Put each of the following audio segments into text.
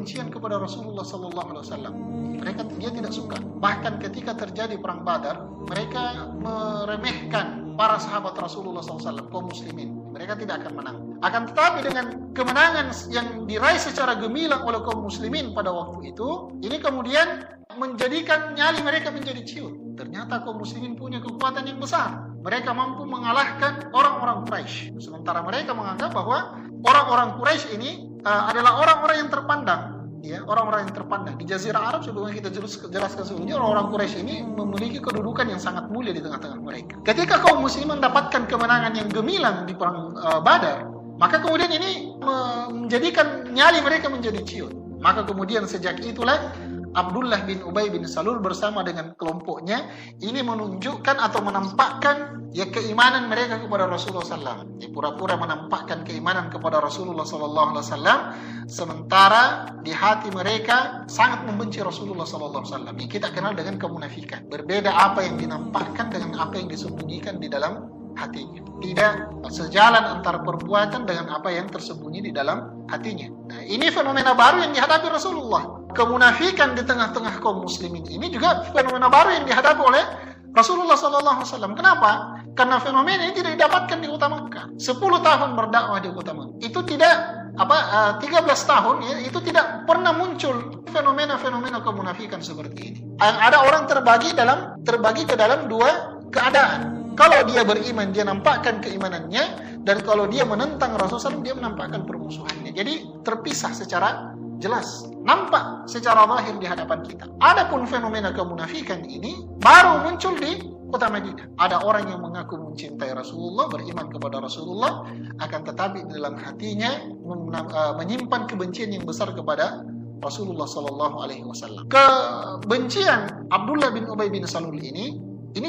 kebencian kepada Rasulullah sallallahu alaihi wasallam. Dia tidak suka. Bahkan ketika terjadi perang Badar, mereka meremehkan para sahabat Rasulullah SAW, kaum muslimin. Mereka tidak akan menang. Akan tetapi dengan kemenangan yang diraih secara gemilang oleh kaum muslimin pada waktu itu, ini kemudian menjadikan nyali mereka menjadi ciut. Ternyata kaum muslimin punya kekuatan yang besar. Mereka mampu mengalahkan orang-orang Quraisy. Sementara mereka menganggap bahwa orang-orang Quraisy ini adalah orang-orang yang terpandang. Ya, orang-orang yang terpandang di Jazirah Arab, sebelum kita jelaskan sebelumnya, orang-orang Quraisy ini memiliki kedudukan yang sangat mulia di tengah-tengah mereka. Ketika kaum muslimin mendapatkan kemenangan yang gemilang di perang Badar, maka kemudian ini menjadikan nyali mereka menjadi ciut. Maka kemudian sejak itulah Abdullah bin Ubay bin Salul bersama dengan kelompoknya ini menunjukkan atau menampakkan ya keimanan mereka kepada Rasulullah SAW. Pura-pura menampakkan keimanan kepada Rasulullah SAW, sementara di hati mereka sangat membenci Rasulullah SAW. Yang kita kenal dengan kemunafikan. Berbeda apa yang dinampakkan dengan apa yang disembunyikan di dalam hatinya. Tidak sejalan antara perbuatan dengan apa yang tersembunyi di dalam hatinya. Nah, ini fenomena baru yang dihadapi Rasulullah. Kemunafikan di tengah-tengah kaum muslimin ini juga fenomena baru yang dihadapi oleh Rasulullah SAW. Kenapa? Karena fenomena ini tidak didapatkan di kota Makkah. 10 tahun berdakwah di kota Makkah. Itu tidak 13 tahun ya, itu tidak pernah muncul fenomena-fenomena kemunafikan seperti ini. Ada orang terbagi ke dalam dua keadaan. Kalau dia beriman, dia nampakkan keimanannya, dan kalau dia menentang Rasulullah SAW, dia menampakkan permusuhannya. Jadi terpisah secara jelas, nampak secara zahir di hadapan kita. Adapun fenomena kemunafikan ini baru muncul di kota Madinah. Ada orang yang mengaku mencintai Rasulullah, beriman kepada Rasulullah, akan tetapi di dalam hatinya menyimpan kebencian yang besar kepada Rasulullah SAW. Kebencian Abdullah bin Ubay bin Salul ini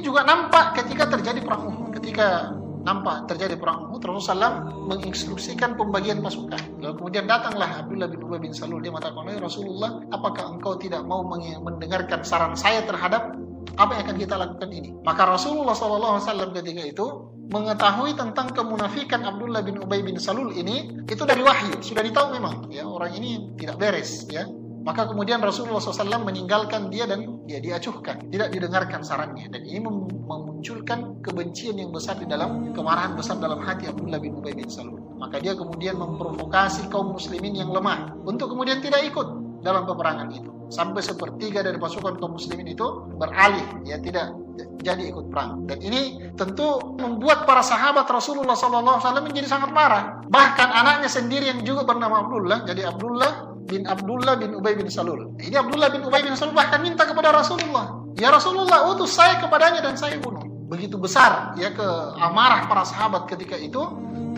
juga nampak ketika terjadi perang Uhud. Ketika nampak terjadi perang Uhud, Rasulullah SAW menginstruksikan pembagian pasukan. Lalu kemudian datanglah Abdullah bin Ubay bin Salul. Dia mengatakan, Rasulullah, apakah engkau tidak mau mendengarkan saran saya terhadap apa yang akan kita lakukan ini? Maka Rasulullah SAW ketika itu mengetahui tentang kemunafikan Abdullah bin Ubay bin Salul ini, itu dari wahyu. Sudah ditahu memang, ya, orang ini tidak beres, ya. Maka kemudian Rasulullah SAW meninggalkan dia dan dia diacuhkan, tidak didengarkan sarannya, dan ini memunculkan kebencian yang besar di dalam, kemarahan besar dalam hati Abdullah bin Ubay bin Salul. Maka dia kemudian memprovokasi kaum muslimin yang lemah untuk kemudian tidak ikut dalam peperangan itu. Sampai sepertiga dari pasukan kaum muslimin itu beralih, ya, tidak jadi ikut perang. Dan ini tentu membuat para sahabat Rasulullah SAW menjadi sangat marah. Bahkan anaknya sendiri yang juga bernama Abdullah, jadi Abdullah bin Ubay bin Salul. Ini Abdullah bin Ubay bin Salul bahkan minta kepada Rasulullah, ya Rasulullah, utus saya kepadanya dan saya bunuh. Begitu besar ya amarah para sahabat ketika itu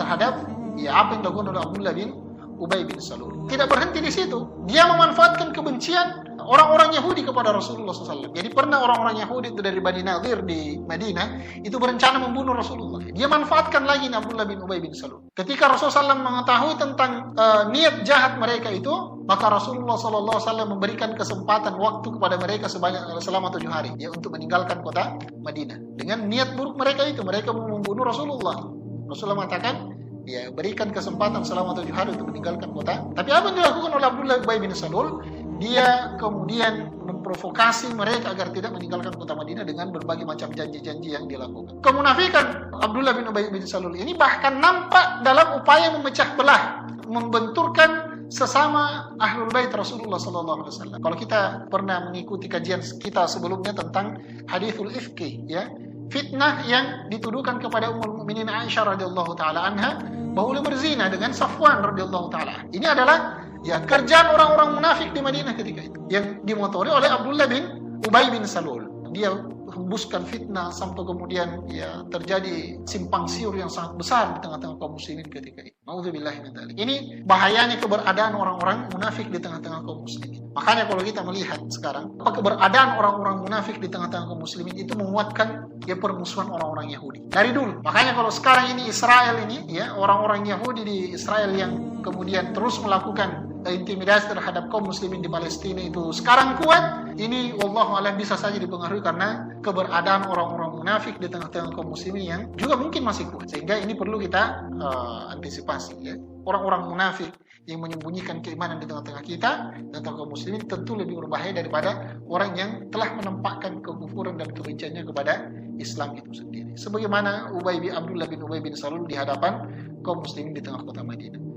terhadap ya apa yang dilakukan oleh Abdullah bin Ubay bin Salul. Tidak berhenti di situ, dia memanfaatkan kebencian orang-orang Yahudi kepada Rasulullah SAW. Jadi pernah orang-orang Yahudi itu dari Bani Nadir di Madinah itu berencana membunuh Rasulullah. Dia manfaatkan lagi Abdullah bin Ubay bin Salul. Ketika Rasulullah SAW mengetahui tentang niat jahat mereka itu, maka Rasulullah SAW memberikan kesempatan waktu kepada mereka selama 7 hari ya, untuk meninggalkan kota Madinah. Dengan niat buruk mereka itu, mereka mau membunuh Rasulullah. Rasulullah mengatakan, ya, berikan kesempatan selama 7 hari untuk meninggalkan kota. Tapi apa yang dilakukan oleh Abdullah bin Ubay bin Salul? Dia kemudian memprovokasi mereka agar tidak meninggalkan kota Madinah dengan berbagai macam janji-janji yang dilakukan. Kemunafikan Abdullah bin Ubay bin Salul ini bahkan nampak dalam upaya memecah belah, membenturkan sesama Ahlul Bait Rasulullah SAW. Kalau kita pernah mengikuti kajian kita sebelumnya tentang hadithul ifki, ya, fitnah yang dituduhkan kepada Ummul Mukminin Aisyah radhiyallahu taala anha bahwa beliau berzina dengan Safwan radhiyallahu taala. Ini adalah ya kerjaan orang-orang munafik di Madinah ketika itu yang dimotori oleh Abdullah bin Ubay bin Salul. Dia hembuskan fitnah sampai kemudian ya terjadi simpang siur yang sangat besar di tengah-tengah kaum muslimin ketika itu. Nauzubillahi min dzalik. Ini bahayanya keberadaan orang-orang munafik di tengah-tengah kaum muslimin. Makanya kalau kita melihat sekarang, keberadaan orang-orang munafik di tengah-tengah kaum muslimin itu menguatkan ya permusuhan orang-orang Yahudi dari dulu. Makanya kalau sekarang ini Israel ini ya, orang-orang Yahudi di Israel yang kemudian terus melakukan intimidasi terhadap kaum muslimin di Palestina itu sekarang kuat, ini wallahu a'lam bisa saja dipengaruhi karena keberadaan orang-orang munafik di tengah-tengah kaum muslimin yang juga mungkin masih kuat. Sehingga ini perlu kita antisipasi ya. Orang-orang munafik yang menyembunyikan keimanan di tengah-tengah kita dan kaum muslimin tentu lebih berbahaya daripada orang yang telah menampakkan kekufuran dan kebenciannya kepada Islam itu sendiri. Sebagaimana Abdullah bin Ubay bin Salul di hadapan kaum muslimin di tengah kota Madinah.